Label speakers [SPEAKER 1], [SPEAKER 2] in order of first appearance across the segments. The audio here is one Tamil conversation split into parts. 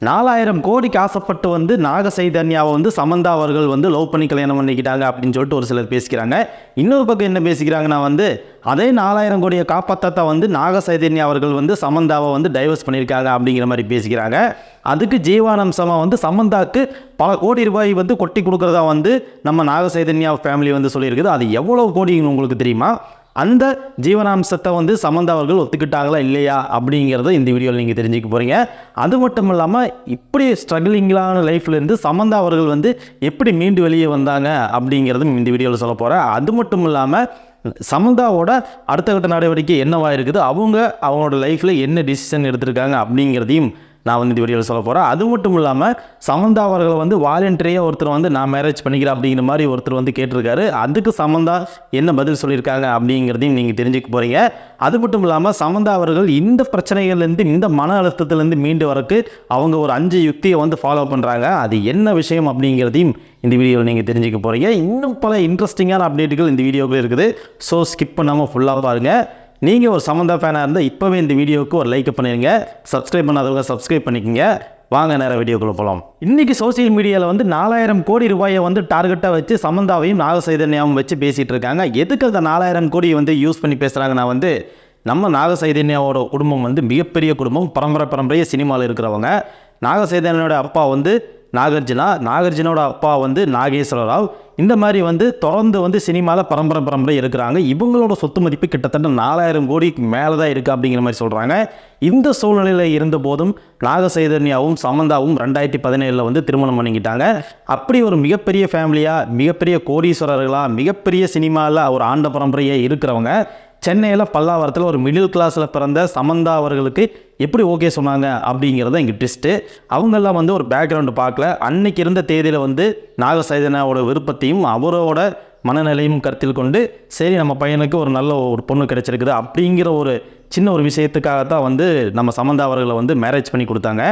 [SPEAKER 1] 4000 கோடிக்கு ஆசைப்பட்டு வந்து நாக சைதன்யாவை வந்து சமந்தா அவர்கள் வந்து லவ் பண்ணி கல்யாணம் பண்ணிக்கிட்டாங்க அப்படின்னு சொல்லிட்டு ஒரு சிலர் பேசிக்கிறாங்க. இன்னொரு பக்கம் என்ன பேசிக்கிறாங்கன்னா வந்து அதே 4000 கோடியை காப்பாற்றத்தான் வந்து நாக சைதன்யா அவர்கள் வந்து சமந்தாவை வந்து டைவர்ஸ் பண்ணியிருக்காங்க அப்படிங்கிற மாதிரி பேசிக்கிறாங்க. அதுக்கு ஜீவானம்சமாக வந்து சமந்தாவுக்கு பல கோடி ரூபாய் வந்து கொட்டி கொடுக்குறதா வந்து நம்ம நாக சைதன்யா ஃபேமிலி வந்து சொல்லியிருக்குது. அது எவ்வளோ கோடின்னு உங்களுக்கு தெரியுமா? அந்த ஜீவனாம்சத்தை வந்து சமந்தா அவர்கள் ஒத்துக்கிட்டாங்களா இல்லையா அப்படிங்கிறத இந்த வீடியோவில் நீங்கள் தெரிஞ்சுக்க போகிறீங்க. அது மட்டும் இல்லாமல் இப்படி ஸ்ட்ரகிளிங்கான லைஃப்லேருந்து சமந்தா அவர்கள் வந்து எப்படி மீண்டு வெளியே வந்தாங்க அப்படிங்கிறதும் இந்த வீடியோவில் சொல்ல போகிறேன். அது மட்டும் இல்லாமல் சமந்தாவோட அடுத்த கட்ட நடவடிக்கை என்னவாக இருக்குது, அவங்களோட லைஃப்பில் என்ன டிசிஷன் எடுத்திருக்காங்க அப்படிங்கிறதையும் நான் வந்து இந்த வீடியோவில் சொல்ல போகிறேன். அது மட்டும் இல்லாமல் சமந்தா அவர்கள் வந்து வாலண்டரியாக ஒருத்தர் வந்து நான் மேரேஜ் பண்ணிக்கிறேன் அப்படிங்கிற மாதிரி ஒருத்தர் வந்து கேட்டிருக்காரு. அதுக்கு சமந்தா என்ன பதில் சொல்லியிருக்காங்க அப்படிங்கிறதையும் நீங்கள் தெரிஞ்சுக்க போகிறீங்க. அது மட்டும் இல்லாமல் சமந்தா அவர்கள் இந்த பிரச்சனைகள்லேருந்து இந்த மன அழுத்தத்துலேருந்து மீண்டு வரக்கு அவங்க ஒரு 5 யுக்தியை வந்து ஃபாலோ பண்ணுறாங்க. அது என்ன விஷயம் அப்படிங்கிறதையும் இந்த வீடியோவில் நீங்கள் தெரிஞ்சுக்க போகிறீங்க. இன்னும் பல இன்ட்ரெஸ்டிங்கான அப்டேட்டுகள் இந்த வீடியோவில் இருக்குது. ஸோ ஸ்கிப் பண்ணாமல் ஃபுல்லாக பாருங்கள். நீங்கள் ஒரு சமந்தா ஃபேனாக இருந்தால் இப்போவே இந்த வீடியோவுக்கு ஒரு லைக் பண்ணிடுங்க. சப்ஸ்கிரைப் பண்ணாதவங்க சப்ஸ்கிரைப் பண்ணிக்கோங்க. வாங்க நேராக வீடியோக்குள்ளே போகலாம். இன்றைக்கி சோசியல் மீடியாவில் வந்து 4000 கோடி ரூபாயை வந்து டார்கெட்டாக வச்சு சமந்தாவையும் நாக சைதன்யாவும் வச்சு பேசிகிட்டு இருக்காங்க. எதுக்கு அந்த 4000 கோடியை வந்து யூஸ் பண்ணி பேசுகிறாங்கன்னா வந்து நம்ம நாக சைதன்யாவோட குடும்பம் வந்து மிகப்பெரிய குடும்பம், பரம்பரையாக சினிமாவில் இருக்கிறவங்க. நாக சைதன்யாவோட அப்பா வந்து நாகார்ஜுனோட அப்பா வந்து நாகேஸ்வர ராவ். இந்த மாதிரி வந்து தொடர்ந்து வந்து சினிமாவில் பரம்பரை இருக்கிறாங்க. இவங்களோட சொத்து மதிப்பு கிட்டத்தட்ட 4000 கோடிக்கு மேலே தான் இருக்குது அப்படிங்கிற மாதிரி சொல்கிறாங்க. இந்த சூழ்நிலையில் இருந்த போதும் நாக சைதன்யாவும் சமந்தாவும் 2017 வந்து திருமணம் பண்ணிக்கிட்டாங்க. அப்படி ஒரு மிகப்பெரிய ஃபேமிலியாக, மிகப்பெரிய கோடீஸ்வரர்களாக, மிகப்பெரிய சினிமாவில் ஒரு ஆண்ட பரம்பரையாக இருக்கிறவங்க சென்னையில் பல்லாவரத்தில் ஒரு மிடில் கிளாஸில் பிறந்த சமந்தா அவர்களுக்கு எப்படி ஓகே சொன்னாங்க அப்படிங்கிறத இங்கே ட்விஸ்ட்டு. அவங்கெல்லாம் வந்து ஒரு பேக்ரவுண்டு பார்க்கல. அன்னைக்கு இருந்த தேதியில் வந்து நாக சைதன்யாவோட விருப்பத்தையும் அவரோட மனநிலையும் கருத்தில் கொண்டு சரி நம்ம பையனுக்கு ஒரு நல்ல ஒரு பொண்ணு கிடைச்சிருக்குது அப்படிங்கிற ஒரு சின்ன ஒரு விஷயத்துக்காகத்தான் வந்து நம்ம சமந்தா அவர்களை வந்து மேரேஜ் பண்ணி கொடுத்தாங்க.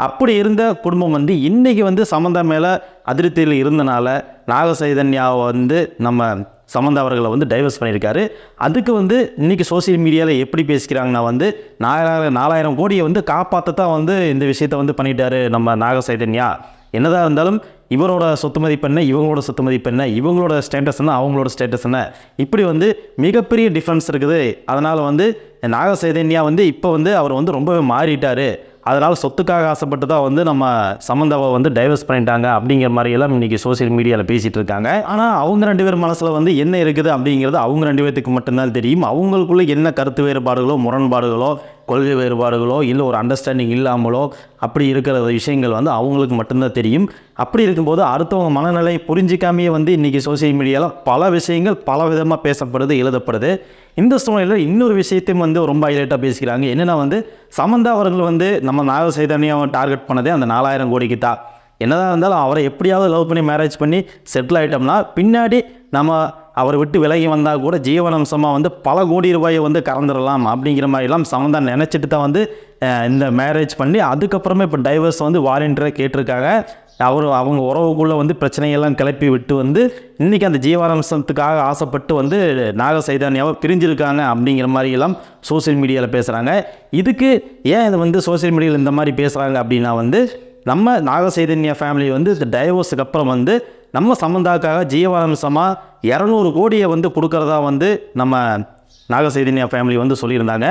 [SPEAKER 1] அப்படி இருந்த குடும்பம் வந்து இன்றைக்கி வந்து சமந்தா மேலே அதிருப்தியில் இருந்தனால நாக சைதன்யாவை வந்து நம்ம சமந்தா அவர்களை வந்து டைவர்ஸ் பண்ணியிருக்காரு. அதுக்கு வந்து இன்றைக்கி சோசியல் மீடியாவில் எப்படி பேசிக்கிறாங்கன்னா வந்து 4000 கோடியை வந்து காப்பாற்றத்தான் வந்து இந்த விஷயத்தை வந்து பண்ணிட்டாரு நம்ம நாக சைதன்யா. என்னதான் இருந்தாலும் இவரோட சொத்து மதிப்பு என்ன, இவங்களோட சொத்து மதிப்பு என்ன, இவங்களோட ஸ்டேட்டஸ் என்ன, அவங்களோட ஸ்டேட்டஸ் என்ன, இப்படி வந்து மிகப்பெரிய டிஃப்ரென்ஸ் இருக்குது. அதனால் வந்து நாக சைதன்யா வந்து இப்போ வந்து அவர் வந்து ரொம்பவே மாறிட்டார். அதனால் சொத்துக்காக ஆசைப்பட்டு தான் வந்து நம்ம சமந்தாவை வந்து டைவர்ஸ் பண்ணிட்டாங்க அப்படிங்கிற மாதிரியெல்லாம் இன்றைக்கி சோசியல் மீடியாவில் பேசிகிட்டு இருக்காங்க. ஆனால் அவங்க 2 பேர் மனசில் வந்து என்ன இருக்குது அப்படிங்கிறது அவங்க 2 பேர்த்துக்கு மட்டும்தான் தெரியும். அவங்களுக்குள்ளே என்ன கருத்து வேறுபாடுகளோ, முரண்பாடுகளோ, கொள்கை வேறுபாடுகளோ, இல்லை ஒரு அண்டர்ஸ்டாண்டிங் இல்லாமலோ அப்படி இருக்கிற விஷயங்கள் வந்து அவங்களுக்கு மட்டும்தான் தெரியும். அப்படி இருக்கும்போது அடுத்தவங்க மனநிலை புரிஞ்சிக்காமையே வந்து இன்றைக்கி சோசியல் மீடியாவில் பல விஷயங்கள் பல விதமாக பேசப்படுது, எழுதப்படுது. இந்த சூழ்நிலையில் இன்னொரு விஷயத்தையும் வந்து ரொம்ப ஹைலைட்டாக பேசிக்கிறாங்க. என்னென்னா வந்து சமந்தா அவர்கள் வந்து நம்ம நாக சைதன்யாவை டார்கெட் பண்ணதே அந்த 4000 கோடிக்கு தான். என்னதான் இருந்தாலும் அவரை எப்படியாவது லவ் பண்ணி மேரேஜ் பண்ணி செட்டில் ஆகிட்டோம்னா பின்னாடி நம்ம அவரை விட்டு விலகி வந்தால் கூட ஜீவனாம்சமாக வந்து பல கோடி ரூபாயை வந்து கறந்துடலாம் அப்படிங்கிற மாதிரிலாம் சமந்தா நினச்சிட்டு தான் வந்து இந்த மேரேஜ் பண்ணி அதுக்கப்புறமே இப்போ டைவர்ஸ் வந்து வாலண்டரியாக கேட்டிருக்காங்க. அவங்க உறவுக்குள்ளே வந்து பிரச்சனையெல்லாம் கிளப்பி விட்டு வந்து இன்றைக்கி அந்த ஜீவனாம்சத்துக்காக ஆசைப்பட்டு வந்து நாக சைதன்யாவை பிரிஞ்சிருக்காங்க அப்படிங்கிற மாதிரியெல்லாம் சோசியல் மீடியாவில் பேசுகிறாங்க. இதுக்கு ஏன் இதை வந்து சோசியல் மீடியாவில் இந்த மாதிரி பேசுகிறாங்க அப்படின்னா வந்து நம்ம நாக சைதன்யா ஃபேமிலி வந்து இந்த டைவோர்ஸுக்கு அப்புறம் வந்து நம்ம சமந்தாக்காக ஜீவனாம்சமாக 200 கோடியை வந்து கொடுக்குறதா வந்து நம்ம நாக சைதன்யா ஃபேமிலி வந்து சொல்லியிருந்தாங்க.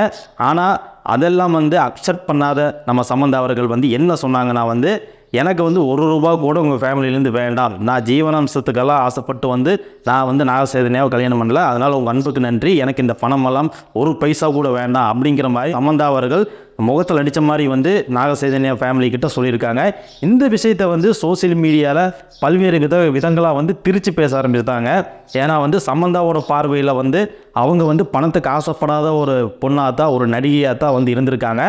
[SPEAKER 1] ஆனால் அதெல்லாம் வந்து அக்செப்ட் பண்ணாத நம்ம சமந்தா அவர்கள் வந்து என்ன சொன்னாங்கன்னா வந்து எனக்கு வந்து 1 ரூபா கூட உங்கள் ஃபேமிலியிலேருந்து வேண்டாம், நான் ஜீவனாம்சத்துக்கெல்லாம் ஆசைப்பட்டு வந்து நான் வந்து நாக சைதன்யாவை கல்யாணம் பண்ணல, அதனால் உங்கள் அன்புக்கு நன்றி, எனக்கு இந்த பணமெல்லாம் 1 பைசா கூட வேண்டாம் அப்படிங்கிற மாதிரி சமந்தா அவர்கள் முகத்தில் அடித்த மாதிரி வந்து நாக சைதன்யா ஃபேமிலிக்கிட்ட சொல்லியிருக்காங்க. இந்த விஷயத்தை வந்து சோசியல் மீடியாவில் பல்வேறு விதங்களாக வந்து பிரித்து பேச ஆரம்பிச்சிட்டாங்க. ஏன்னா வந்து சமந்தாவோட பார்வையில் வந்து அவங்க வந்து பணத்துக்கு ஆசைப்படாத ஒரு பொண்ணாக தான், ஒரு நடிகையாக தான் வந்து இருந்திருக்காங்க.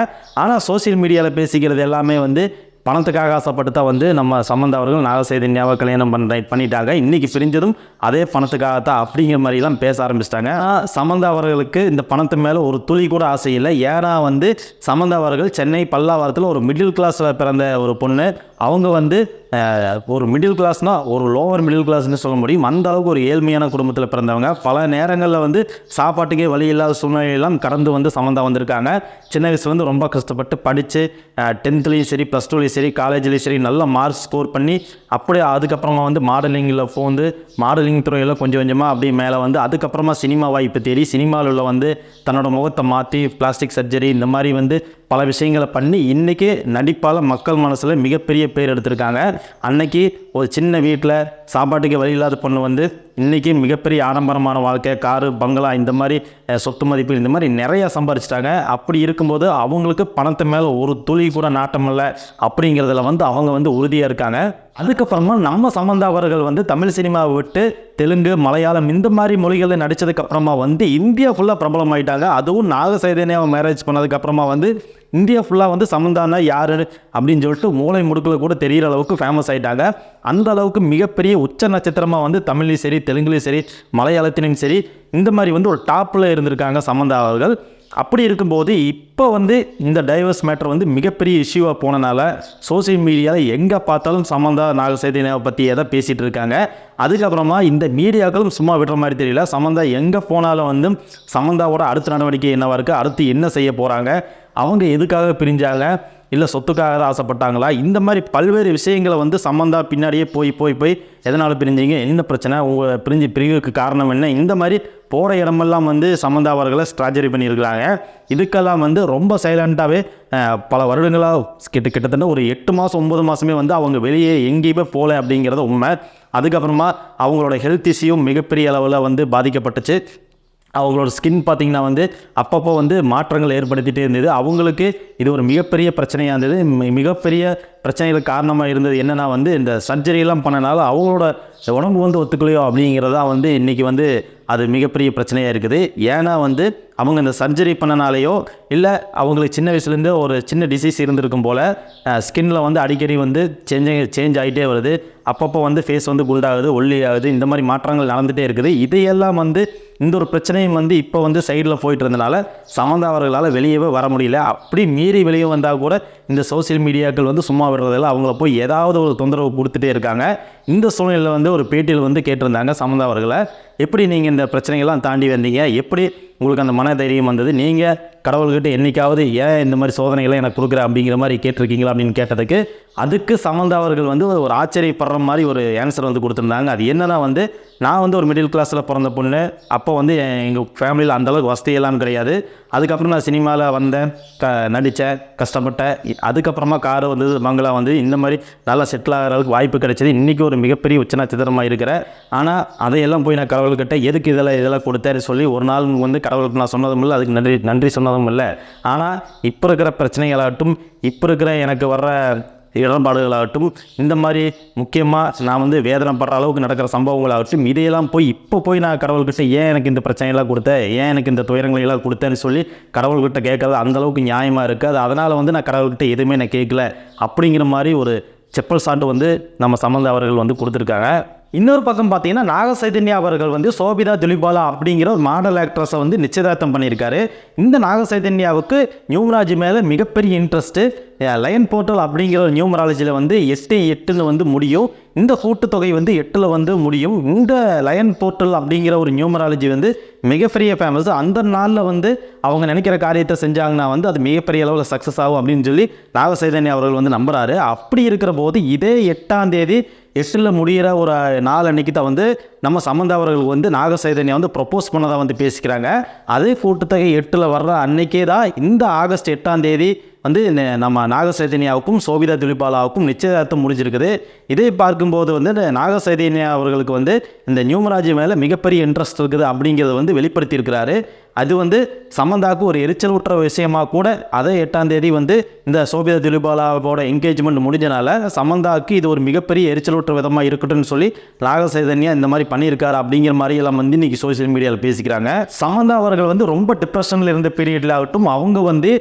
[SPEAKER 1] ஆனால் சோசியல் மீடியாவில் பேசிக்கிறது எல்லாமே வந்து பணத்துக்காக ஆசைப்பட்டு தான் வந்து நம்ம சமந்தா அவர்கள் நாக சைதன்யாவை கல்யாணம் பண்ணிட்டாங்க. இன்றைக்கி பிரிஞ்சதும் அதே பணத்துக்காகத்தான் அப்படிங்கிற மாதிரிலாம் பேச ஆரம்பிச்சிட்டாங்க. சமந்தா அவர்களுக்கு இந்த பணத்து மேலே ஒரு துளி கூட ஆசை இல்லை. ஏன்னா வந்து சமந்தா அவர்கள் சென்னை பல்லாவரத்தில் ஒரு மிடில் கிளாஸில் பிறந்த ஒரு பொண்ணு. அவங்க வந்து ஒரு மிடில் கிளாஸ்னால் ஒரு லோவர் மிடில் கிளாஸ்னு சொல்ல முடியும். அந்த அளவுக்கு ஒரு ஏழ்மையான குடும்பத்தில் பிறந்தவங்க. பல நேரங்களில் வந்து சாப்பாட்டுக்கே வழி இல்லாத சூழ்நிலையெல்லாம் கடந்து வந்து சமந்தா வந்திருக்காங்க. சின்ன வயசுலேருந்து ரொம்ப கஷ்டப்பட்டு படித்து 10th சரி +2 சரி காலேஜ்லேயும் சரி நல்ல மார்க்ஸ் ஸ்கோர் பண்ணி அப்படியே அதுக்கப்புறமா வந்து மாடலிங்கில் போந்து மாடலிங் துறையில் கொஞ்சம் கொஞ்சமாக அப்படியே மேலே வந்து அதுக்கப்புறமா சினிமா வாய்ப்பு தேடி சினிமாவில் வந்து தன்னோட முகத்தை மாற்றி பிளாஸ்டிக் சர்ஜரி இந்த மாதிரி வந்து பல விஷயங்களை பண்ணி இன்றைக்கி நடிப்பால் மக்கள் மனசில் மிகப்பெரிய பேர் எடுத்திருக்காங்க. அன்னைக்கு ஒரு சின்ன வீட்டில் சாப்பாட்டுக்கு வழி இல்லாத பொண்ணு வந்து இன்றைக்கி மிகப்பெரிய ஆடம்பரமான வாழ்க்கை, காரு, பங்களா, இந்த மாதிரி சொத்து மதிப்பு இந்த மாதிரி நிறையா சம்பாரிச்சிட்டாங்க. அப்படி இருக்கும்போது அவங்களுக்கு பணத்து மேலே ஒரு துளி கூட நாட்டம் இல்லை அப்படிங்கிறதுல வந்து அவங்க வந்து உறுதியாக இருக்காங்க. அதுக்கப்புறமா நம்ம சமந்தா அவர்கள் வந்து தமிழ் சினிமாவை விட்டு தெலுங்கு, மலையாளம் இந்த மாதிரி மொழிகளில் நடித்ததுக்கப்புறமா வந்து இந்தியா ஃபுல்லாக பிரபலமாயிட்டாங்க. அதுவும் நாக சைதன்யாவை மேரேஜ் பண்ணதுக்கப்புறமா வந்து இந்தியா ஃபுல்லாக வந்து சமந்தானா யார் அப்படின்னு சொல்லிட்டு மூளை முடுக்கில் கூட தெரிகிற அளவுக்கு ஃபேமஸ் ஆகிட்டாங்க. அந்த அளவுக்கு மிகப்பெரிய உச்ச நட்சத்திரமாக வந்து தமிழ்லையும் சரி தெலுங்குலையும் சரி மலையாளத்திலையும் சரி இந்த மாதிரி வந்து ஒரு டாப்பில் இருந்திருக்காங்க சமந்தா அவர்கள். அப்படி இருக்கும்போது இப்போ வந்து இந்த டைவர்ஸ் மேட்டர் வந்து மிகப்பெரிய இஷ்யூவாக போனனால சோசியல் மீடியாவில் எங்கே பார்த்தாலும் சமந்தா நாக சைதன்யாவை பற்றி எதை பேசிகிட்டு இருக்காங்க. அதுக்கப்புறமா இந்த மீடியாக்களும் சும்மா விடுற மாதிரி தெரியல. சமந்தா எங்கே போனாலும் வந்து சமந்தாவோட அடுத்த நடவடிக்கை என்னவாக இருக்குது, அடுத்து என்ன செய்ய போகிறாங்க, அவங்க எதுக்காக பிரிஞ்சாங்க, இல்லை சொத்துக்காக தான் ஆசைப்பட்டாங்களா, இந்த மாதிரி பல்வேறு விஷயங்களை வந்து சமந்தா பின்னாடியே போய் எதனால் பிரிஞ்சிங்க, என்ன பிரச்சனை, உங்கள் பிரிவுக்கு காரணம் என்ன, இந்த மாதிரி போகிற இடமெல்லாம் வந்து சமந்தா அவர்களை ஸ்ட்ராஜரி பண்ணியிருக்கிறாங்க. இதுக்கெல்லாம் வந்து ரொம்ப சைலண்ட்டாகவே பல வருடங்களாக கிட்டத்தட்ட ஒரு 8 மாதம் 9 மாதமே வந்து அவங்க வெளியே எங்கேயுமே போகல அப்படிங்கிறது உண்மை. அதுக்கப்புறமா அவங்களோட ஹெல்த் இஷ்யூவும் மிகப்பெரிய அளவில் வந்து பாதிக்கப்பட்டுச்சு. அவங்களோட ஸ்கின் பார்த்திங்கன்னா வந்து அப்பப்போ வந்து மாற்றங்கள் ஏற்படுத்திகிட்டே இருந்தது. அவங்களுக்கு இது ஒரு மிகப்பெரிய பிரச்சனையாக இருந்தது. மிகப்பெரிய பிரச்சனைகளுக்கு காரணமாக இருந்தது என்னென்னா வந்து இந்த சர்ஜரியெல்லாம் பண்ணனால அவங்களோட உடம்பு வந்து ஒத்துக்கலையோ அப்படிங்கிறதா வந்து இன்றைக்கி வந்து அது மிகப்பெரிய பிரச்சனையாக இருக்குது. ஏன்னா வந்து அவங்க இந்த சர்ஜரி பண்ணனாலேயோ இல்லை அவங்களுக்கு சின்ன வயசுலேருந்து ஒரு சின்ன டிசீஸ் இருந்திருக்கும் போல் ஸ்கின்னில் வந்து அடிக்கடி வந்து சேஞ்ச் ஆகிட்டே வருது. அப்பப்போ வந்து ஃபேஸ் வந்து குல்டாகுது, ஒல்லி ஆகுது, இந்த மாதிரி மாற்றங்கள் நடந்துகிட்டே இருக்குது. இதையெல்லாம் வந்து இந்த ஒரு பிரச்சனையும் வந்து இப்போ வந்து சைடில் போயிட்டு இருந்தனால சமந்தா அவர்களால் வெளியவே வர முடியல. அப்படி மீறி வெளியே வந்தால் கூட இந்த சோசியல் மீடியாக்கள் வந்து சும்மா விடுறதில்ல, அவங்கள போய் ஏதாவது ஒரு தொந்தரவு கொடுத்துட்டே இருக்காங்க. இந்த சூழ்நிலையில் வந்து ஒரு பேட்டியில் வந்து கேட்டிருந்தாங்க சமந்தா அவர்களை, எப்படி நீங்கள் இந்த பிரச்சனைகள்லாம் தாண்டி வந்தீங்க, எப்படி உங்களுக்கு அந்த மன தைரியம் வந்தது, நீங்கள் கடவுள்கிட்ட என்றைக்காவது ஏன் இந்த மாதிரி சோதனைகளை எனக்கு கொடுக்குற அப்படிங்கிற மாதிரி கேட்டிருக்கீங்களா அப்படின்னு கேட்டதுக்கு அதுக்கு சமந்தா அவர்கள் வந்து ஒரு ஆச்சரியப்படுற மாதிரி ஒரு ஆன்சர் வந்து கொடுத்துருந்தாங்க. அது என்னன்னா வந்து நான் வந்து ஒரு மிடில் கிளாஸில் பிறந்த பொண்ணு, அப்போ வந்து எங்கள் ஃபேமிலியில் அந்தளவுக்கு வசதியெல்லாம் கிடையாது. அதுக்கப்புறம் நான் சினிமாவில் வந்தேன், நடித்தேன், கஷ்டப்பட்டேன். அதுக்கப்புறமா காரு வந்தது, பங்களா வந்து இந்த மாதிரி நல்லா செட்டில் ஆகிற அளவுக்கு வாய்ப்பு கிடைச்சது. இன்றைக்கி ஒரு மிகப்பெரிய உச்ச நட்சத்திரமாக இருக்கிறேன். ஆனால் அதையெல்லாம் போய் நான் கடவுள்கிட்ட எதுக்கு இதெல்லாம் கொடுத்தேன்னு சொல்லி ஒரு நாள் வந்து கடவுளுக்கு நான் சொன்னதும் இல்லை, அதுக்கு நன்றி சொன்னதும் இல்லை. ஆனால் இப்போ இருக்கிற பிரச்சனைகளாகட்டும், இப்போ இருக்கிற எனக்கு வர்ற இடர்பாடுகளாகட்டும், இந்த மாதிரி முக்கியமாக நான் வந்து வேதனைப்படுற அளவுக்கு நடக்கிற சம்பவங்களாகட்டும், இதையெல்லாம் போய் நான் கடவுள்கிட்ட ஏன் எனக்கு இந்த பிரச்சனையெல்லாம் கொடுத்தேன், ஏன் எனக்கு இந்த துயரங்களெல்லாம் கொடுத்தேன்னு சொல்லி கடவுள்கிட்ட கேட்கறது அந்தளவுக்கு நியாயமாக இருக்குது. அது அதனால் வந்து நான் கடவுள்கிட்ட எதுவுமே நான் கேட்கல அப்படிங்கிற மாதிரி ஒரு செப்பல் சாட்டு வந்து நம்ம சமந்தா அவர்கள் வந்து கொடுத்துருக்காங்க. இன்னொரு பக்கம் பார்த்தீங்கன்னா நாக சைதன்யா அவர்கள் வந்து சோபிதா துலிபாலா அப்படிங்கிற ஒரு மாடல் ஆக்ட்ரஸை வந்து நிச்சயதார்த்தம் பண்ணியிருக்காரு. இந்த நாக சைதன்யாவுக்கு நியூமராலஜி மேலே மிகப்பெரிய இன்ட்ரெஸ்ட்டு. லயன் போர்ட்டல் அப்படிங்கிற ஒரு நியூமராலஜியில் வந்து 8 வந்து முடியும். இந்த கூட்டுத்தொகை வந்து 8 வந்து முடியும். இந்த லயன் போர்ட்டல் அப்படிங்கிற ஒரு நியூமராலஜி வந்து மிகப்பெரிய ஃபேமஸ். அந்த நாளில் வந்து அவங்க நினைக்கிற காரியத்தை செஞ்சாங்கன்னா வந்து அது மிகப்பெரிய அளவில் சக்ஸஸ் ஆகும் அப்படின்னு சொல்லி நாக சைதன்யா அவர்கள் வந்து நம்புகிறாரு. அப்படி இருக்கிற போது இதே 8ஆம் தேதி 8 முடிகிற ஒரு நாள் அன்றைக்கி தான் வந்து நம்ம சமந்தா அவர்கள் வந்து நாக சைதன்யா வந்து ப்ரொப்போஸ் பண்ணதாக வந்து பேசிக்கிறாங்க. அதே கூட்டுத்தொகை 8 வர்ற அன்றைக்கே தான் இந்த ஆகஸ்ட் 8ஆம் தேதி வந்து நம்ம நாக சைதன்யாவுக்கும் சோபிதா துலிபாலாவுக்கும் நிச்சயதார்த்தம் முடிஞ்சிருக்குது. இதை பார்க்கும்போது வந்து நாக சைதன்யா அவர்களுக்கு வந்து இந்த நியூமராலஜி மேலே மிகப்பெரிய இன்ட்ரெஸ்ட் இருக்குது அப்படிங்கிறத வந்து வெளிப்படுத்தியிருக்கிறாரு. அது வந்து சமந்தாவுக்கு ஒரு எரிச்சல் ஊட்டுற விஷயமாக கூட அதே 8ஆம் தேதி வந்து இந்த சோபிதா துலிபாலாவோட என்கேஜ்மெண்ட் முடிஞ்சனால சமந்தாவுக்கு இது ஒரு மிகப்பெரிய எரிச்சல் ஊட்டுற விதமாக இருக்கட்டும்னு சொல்லி நாக சைதன்யா இந்த மாதிரி பண்ணியிருக்காரு அப்படிங்கிற மாதிரி எல்லாம் வந்து இன்றைக்கி சோசியல் மீடியாவில் பேசிக்கிறாங்க. சமந்தா அவர்கள் வந்து ரொம்ப டிப்ரெஷனில் இருந்த பீரியடில் ஆகட்டும், அவங்க வந்து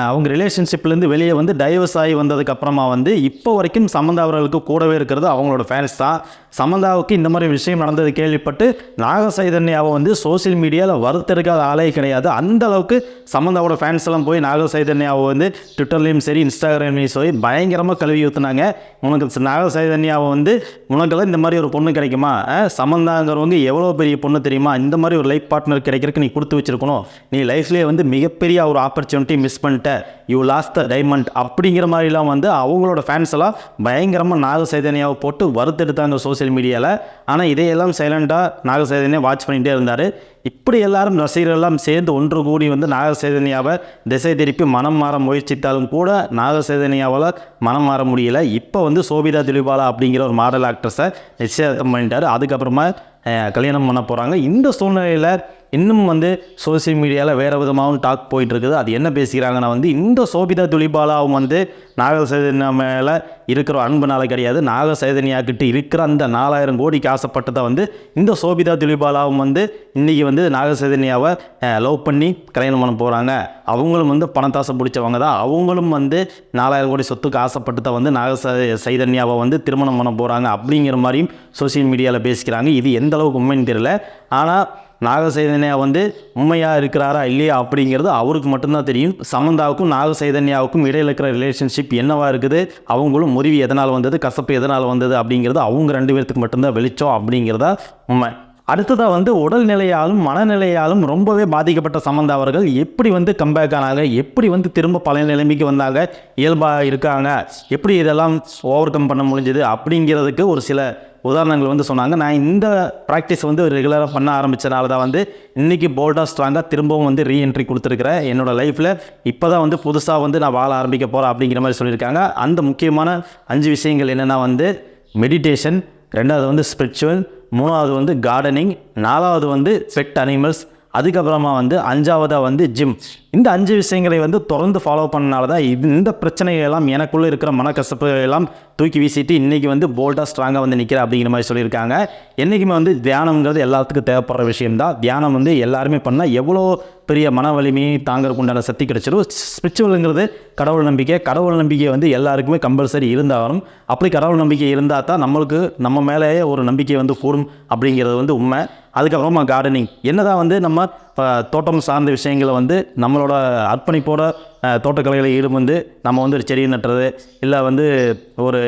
[SPEAKER 1] அவங்க ரிலேஷன்ஷிப்லேருந்து வெளியே வந்து டைவர்ஸ் ஆகி வந்ததுக்கப்புறமா வந்து இப்போ வரைக்கும் சமந்தா அவர்களுக்கு கூடவே இருக்கிறது அவங்களோட ஃபேன்ஸ் தான். சமந்தாவுக்கு இந்த மாதிரி விஷயம் நடந்தது கேள்விப்பட்டு நாக சைதன்யாவை வந்து சோசியல் மீடியாவில் வறுத்தெடுக்காத ஆளே கிடையாது. அந்த அளவுக்கு சமந்தாவோட ஃபேன்ஸ் எல்லாம் போய் நாக சைதன்யாவை வந்து ட்விட்டர்லேயும் சரி இன்ஸ்டாகிராம்லேயும் சரி பயங்கரமாக கழுவி ஊற்றுனாங்க. உனக்கு நாக சைதன்யாவை வந்து உனக்கெல்லாம் இந்த மாதிரி ஒரு பொண்ணு கிடைக்குமா, சமந்தாங்கிறவங்க எவ்வளோ பெரிய பொண்ணு தெரியுமா, இந்த மாதிரி ஒரு லைஃப் பார்ட்னர் கிடைக்கிறதுக்கு நீ கொடுத்து வச்சிருக்கணும், நீ லைஃப்லேயே வந்து மிகப்பெரிய ஒரு ஆப்பர்ச்சுனிட்டி மிஸ் பண்ணிட்ட, யூ லாஸ்ட் த டைமண்ட் அப்படிங்கிற மாதிரிலாம் வந்து அவங்களோட ஃபேன்ஸ் எல்லாம் பயங்கரமாக நாக சைதன்யாவை போட்டு வறுத்தெடுத்தாங்க சோசியல் மீடியாவில். ஆனால் இதையெல்லாம் சைலண்டாக நாக சைதன்யா வாட்ச் பண்ணிகிட்டே இருந்தார். இப்படி எல்லாரும் ரசிகர்கள் எல்லாம் சேர்ந்து ஒன்று கூடி வந்து நாக சைதன்யாவை திசை திருப்பி மனம் மாற முயற்சித்தாலும் கூட நாக சைதன்யாவால் மனம் மாற முடியல. இப்போ வந்து சோபிதா துலிபாலா அப்படிங்கிற ஒரு மாடல் ஆக்ட்ரஸை நிச்சயம் பண்ணிட்டார். அதுக்கப்புறமா கல்யாணம் பண்ண போகிறாங்க. இந்த சூழ்நிலையில் இன்னும் வந்து சோசியல் மீடியாவில் வேறு விதமாகவும் டாக் போயிட்டுருக்குது. அது என்ன பேசிக்கிறாங்கன்னா வந்து இந்த சோபிதா துலிபாலாவும் வந்து நாக சைதன்யா மேலே இருக்கிற அன்புனால கிடையாது, நாக சைதன்யா கிட்ட இருக்கிற அந்த 4000 கோடிக்கு ஆசைப்பட்டதை வந்து இந்த சோபிதா துலிபாலாவும் வந்து இன்றைக்கி வந்து நாக சைதன்யாவை லவ் பண்ணி கல்யாணம் பண்ண போகிறாங்க. அவங்களும் வந்து பணத்தாசை பிடிச்சவங்க தான். அவங்களும் வந்து 4000 கோடி சொத்துக்கு ஆசைப்பட்டதை வந்து நாக சைதன்யாவை வந்து திருமணம் பண்ண போகிறாங்க அப்படிங்கிற மாதிரியும் சோசியல் மீடியாவில் பேசிக்கிறாங்க. இது எந்த அளவுக்கு உண்மைன்னு தெரியல. ஆனால் நாக சைதன்யா வந்து உண்மையாக இருக்கிறாரா இல்லையா அப்படிங்கிறது அவருக்கு மட்டும்தான் தெரியும். சமந்தாவுக்கும் நாக சைதன்யாவுக்கும் இடையில் இருக்கிற ரிலேஷன்ஷிப் என்னவாக இருக்குது, அவங்களும் முறிவு எதனால் வந்தது, கசப்பு எதனால் வந்தது அப்படிங்கிறது அவங்க 2 பேர்த்துக்கு மட்டும்தான் வெளிச்சம் அப்படிங்கிறதா உண்மை. அடுத்ததாக வந்து உடல்நிலையாலும் மனநிலையாலும் ரொம்பவே பாதிக்கப்பட்ட சமந்தா அவர்கள் எப்படி வந்து கம்பேக் ஆனாங்க, எப்படி வந்து திரும்ப பழைய நிலைமைக்கு வந்தாங்க, இயல்பாக இருக்காங்க, எப்படி இதெல்லாம் ஓவர் கம் பண்ண முடிஞ்சது அப்படிங்கிறதுக்கு ஒரு சில உதாரணங்கள் வந்து சொன்னாங்க. நான் இந்த ப்ராக்டிஸ் வந்து ரெகுலராக பண்ண ஆரம்பித்தனால தான் வந்து இன்றைக்கி போல்டாக ஸ்ட்ராங்காக திரும்பவும் வந்து ரீஎன்ட்ரி கொடுத்துருக்குறேன். என்னோடய லைஃப்பில் இப்போ தான் வந்து புதுசாக வந்து நான் வாழ ஆரம்பிக்க போகிறேன் அப்படிங்கிற மாதிரி சொல்லியிருக்காங்க. அந்த முக்கியமான 5 விஷயங்கள் என்னென்னா வந்து மெடிடேஷன், 2வது வந்து ஸ்பிரிச்சுவல், 3வது வந்து கார்டனிங், 4வது வந்து பெட் அனிமல்ஸ், அதுக்கப்புறமா வந்து 5வதாக வந்து ஜிம். இந்த 5 விஷயங்களை வந்து தொடர்ந்து ஃபாலோ பண்ணனால தான் இந்த பிரச்சனைகளெல்லாம் எனக்குள்ளே இருக்கிற மனக்கசப்புகள் எல்லாம் தூக்கி வீசிட்டு இன்றைக்கி வந்து போல்டாக ஸ்ட்ராங்காக வந்து நிற்கிறேன் அப்படிங்கிற மாதிரி சொல்லியிருக்காங்க. என்றைக்குமே வந்து தியானம்ங்கிறது எல்லாத்துக்கும் தேவைப்படுற விஷயம்தான். தியானம் வந்து எல்லாருமே பண்ணால் எவ்வளோ பெரிய மன வலிமையை தாங்கிறதுக்கு உண்டான சக்தி கிடைச்சிடும். ஸ்பிரிச்சுவலுங்கிறது கடவுள் நம்பிக்கை. கடவுள் நம்பிக்கை வந்து எல்லாருக்குமே கம்பல்சரி இருந்தாலும் அப்படி கடவுள் நம்பிக்கை இருந்தால் தான் நம்மளுக்கு நம்ம மேலேயே ஒரு நம்பிக்கை வந்து கூடும் அப்படிங்கிறது வந்து உண்மை. அதுக்கப்புறமா கார்டனிங், என்னதான் வந்து நம்ம தோட்டம் சார்ந்த விஷயங்களை வந்து நம்மளோட அர்ப்பணிப்போட தோட்டக்கலைகளை ஈடுபட்டு நம்ம வந்து ஒரு செடியை நட்டுறது, இல்லை வந்து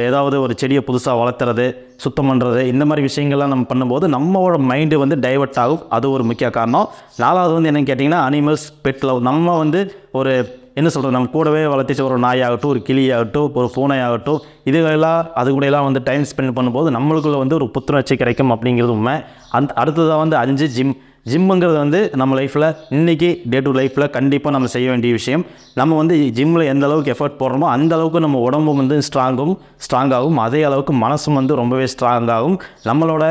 [SPEAKER 1] ஏதாவது ஒரு செடியை புதுசாக வளர்த்துறது, சுத்தம் பண்ணுறது, இந்த மாதிரி விஷயங்கள்லாம் நம்ம பண்ணும்போது நம்மளோட மைண்டு வந்து டைவர்ட் ஆகும். அது ஒரு முக்கிய காரணம். 4வது வந்து என்னென்னு கேட்டிங்கன்னா அனிமல்ஸ், பெட் லவ். நம்ம வந்து என்ன சொல்கிறது, நம்ம கூடவே வளர்த்திச்ச ஒரு நாயாகட்டும், ஒரு கிளியாகட்டும், ஒரு பூனையாகட்டும், இதுகளெல்லாம் அது கூடலாம் வந்து டைம் ஸ்பெண்ட் பண்ணும்போது நம்மளுக்குள்ள வந்து ஒரு புத்துணர்ச்சி கிடைக்கும் அப்படிங்கிறது உண்மை. அடுத்ததாக வந்து 5 ஜிம். ஜிம்முங்கிறது வந்து நம்ம லைஃப்பில் இன்றைக்கி டே டு லைஃப்பில் கண்டிப்பாக நம்ம செய்ய வேண்டிய விஷயம். நம்ம வந்து ஜிம்மில் எந்த அளவுக்கு எஃபர்ட் போடுறோமோ அந்த அளவுக்கு நம்ம உடம்பும் வந்து ஸ்ட்ராங்காகும். அதே அளவுக்கு மனசும் வந்து ரொம்பவே ஸ்ட்ராங்காகும். நம்மளோட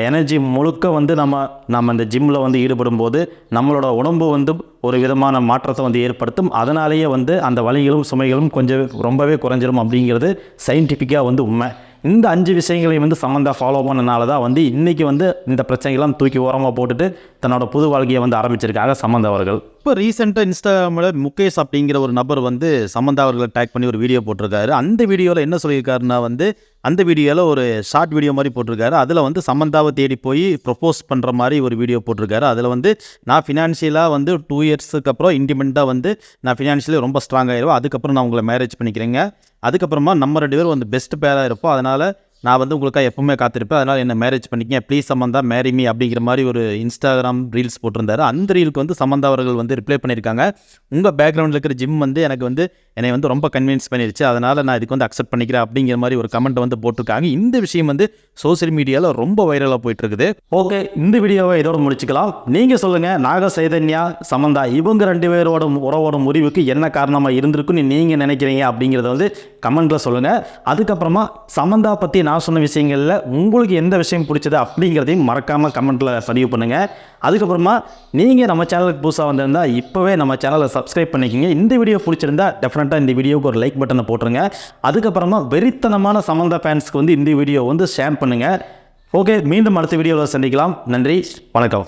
[SPEAKER 1] எனர்ஜி முழுக்க வந்து நம்ம இந்த ஜிம்மில் வந்து ஈடுபடும் போது நம்மளோட உடம்பு வந்து ஒரு விதமான மாற்றத்தை வந்து ஏற்படுத்தும். அதனாலேயே வந்து அந்த வலிகளும் சுமைகளும் கொஞ்சம் ரொம்பவே குறைஞ்சிரும் அப்படிங்கிறது சயின்டிஃபிக்காக வந்து உண்மை. இந்த 5 விஷயங்களையும் வந்து சமந்தா ஃபாலோ பண்ணனால தான் வந்து இன்றைக்கி வந்து இந்த பிரச்சனைகள்லாம் தூக்கி ஓரமாக போட்டுட்டு தன்னோட புது வாழ்க்கையை வந்து ஆரம்பிச்சிருக்காங்க சமந்தா அவர்கள். இப்போ ரீசெண்டாக இன்ஸ்டாகிராமில் முகேஷ் அப்படிங்கிற ஒரு நபர் வந்து சமந்தா அவர்களை டேக் பண்ணி ஒரு வீடியோ போட்டிருக்காரு. அந்த வீடியோவில் என்ன சொல்லியிருக்காருன்னா வந்து அந்த வீடியோவில் ஒரு ஷார்ட் வீடியோ மாதிரி போட்டிருக்காரு. அதில் வந்து சமந்தாவை தேடி போய் ப்ரொப்போஸ் பண்ணுற மாதிரி ஒரு வீடியோ போட்டிருக்காரு. அதில் வந்து நான் ஃபினான்ஷியலாக வந்து 2 இயர்ஸுக்கு அப்புறம் இண்டிபெண்ட்டாக வந்து நான் ஃபினான்ஷியலி ரொம்ப ஸ்ட்ராங் ஆகிடுவேன், அதுக்கப்புறம் நான் உங்களை மேரேஜ் பண்ணிக்கிறேங்க, அதுக்கப்புறமா நம்ம 2 பேரும் வந்து பெஸ்ட் பேராக இருப்போம், அதனால் நான் வந்து உங்களுக்காக எப்பவுமே காத்திருப்பேன், அதனால் என்ன மேரேஜ் பண்ணிக்கங்க, ப்ளீஸ் சமந்தா மேரி மீ அப்படிங்கிற மாதிரி ஒரு இன்ஸ்டாகிராம் ரீல்ஸ் போட்டிருந்தாரு. அந்த ரீலுக்கு வந்து சமந்தா அவர்கள் வந்து ரிப்ளை பண்ணியிருக்காங்க. உங்கள் பேக்ரவுண்டில் இருக்கிற ஜிம் வந்து என்னை வந்து ரொம்ப கன்வின்ஸ் பண்ணிடுச்சு, அதனால் நான் இதுக்கு வந்து அக்செப்ட் பண்ணிக்கிறேன் அப்படிங்கிற மாதிரி ஒரு கமெண்ட் வந்து போட்டிருக்காங்க. இந்த விஷயம் வந்து சோசியல் மீடியாவில் ரொம்ப வைரலாக போயிட்டு இருக்குது. ஓகே, இந்த வீடியோவை இதோட முடிச்சுக்கலாம். நீங்கள் சொல்லுங்கள், நாக சைதன்யா சமந்தா இவங்க 2 பேரோட உறவோட முறிவுக்கு என்ன காரணமாக இருந்திருக்குன்னு நீங்கள் நினைக்கிறீங்க அப்படிங்கிறத வந்து கமெண்ட்டில் சொல்லுங்கள். அதுக்கப்புறமா சமந்தா பற்றி நான் சொன்ன விஷயங்களில் உங்களுக்கு எந்த விஷயம் பிடிச்சது அப்படிங்கிறதையும் மறக்காமல் கமெண்ட்டில் பதிவு பண்ணுங்கள். அதுக்கப்புறமா நீங்கள் நம்ம சேனலுக்கு புதுசாக வந்திருந்தால் இப்போவே நம்ம சேனலை சப்ஸ்கிரைப் பண்ணிக்கிங்க. இந்த வீடியோ பிடிச்சிருந்தா டெஃபினட்டாக இந்த வீடியோவுக்கு ஒரு லைக் பட்டனை போட்டுருங்க. அதுக்கப்புறமா வெறித்தனமான சமந்தா ஃபேன்ஸ்க்கு வந்து இந்த வீடியோ வந்து ஷேர் பண்ணுங்கள். ஓகே, மீண்டும் அடுத்த வீடியோவில் சந்திக்கலாம். நன்றி, வணக்கம்.